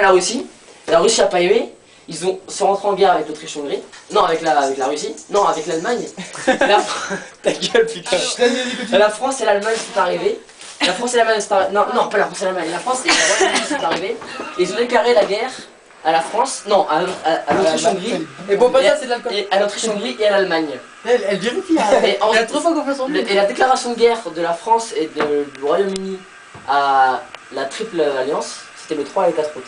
la Russie. La Russie a pas aimé. Ils sont rentrés en guerre avec l'Autriche-Hongrie. Non, avec la Russie. Non, avec l'Allemagne. Ta gueule, putain. La France et l'Allemagne sont arrivés. La France et l'Allemagne sont arrivés. Non, non, pas la France et l'Allemagne. La France et l'Allemagne sont arrivés. Et ils ont déclaré la guerre à la France. Non, à l'Autriche-Hongrie. Et bon, pas ça, c'est de l'alcool. Et à l'Autriche-Hongrie et à l'Allemagne. Elle vérifie. Et Elle a trop fois confiance en lui. et la déclaration de guerre de la France et du Royaume-Uni à la Triple Alliance, c'était le 3 et le 4 août.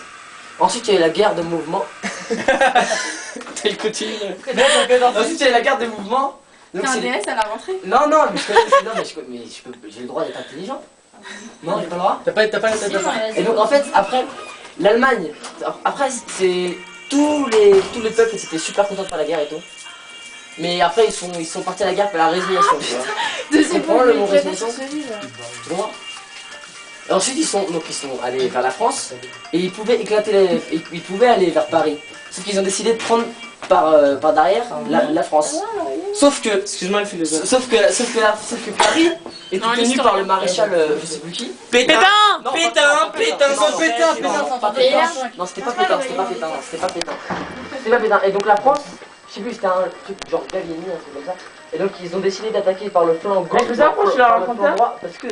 Ensuite, il y a eu la guerre de mouvement. Il continue. Ensuite, il y a eu la guerre de mouvement. T'es un DS à la rentrée? Non, non, mais j'ai le droit d'être intelligent. Non, j'ai pas le droit. T'as pas la tête à ça. Et donc, en fait, après, l'Allemagne, après, c'est tous les peuples, c'était super contents de faire la guerre et tout. Mais après, ils sont partis à la guerre pour la résignation, tu vois. Tu comprends le mot résignation? Tu comprends? Et ensuite, ils sont allés vers la France et ils pouvaient ils pouvaient aller vers Paris. Sauf qu'ils ont décidé de prendre par derrière la France. Sauf que, excuse-moi le philosophe. Sauf que Paris est tenu par le maréchal, je sais plus qui. Pétain. Non, Pétain. Pétain. Non, c'était pas Pétain. C'était pas Pétain. Et donc la France, je sais plus, c'était un truc genre Gallieni, un truc comme ça. Et donc ils ont décidé d'attaquer par le flanc gauche. Je vous approche, je leur raconte ça. Parce que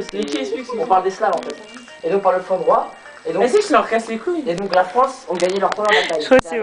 on parle des Slaves en fait. Et donc par le flanc droit. Et donc, Mais si je leur casse les couilles. et donc la France ont gagné leur première bataille.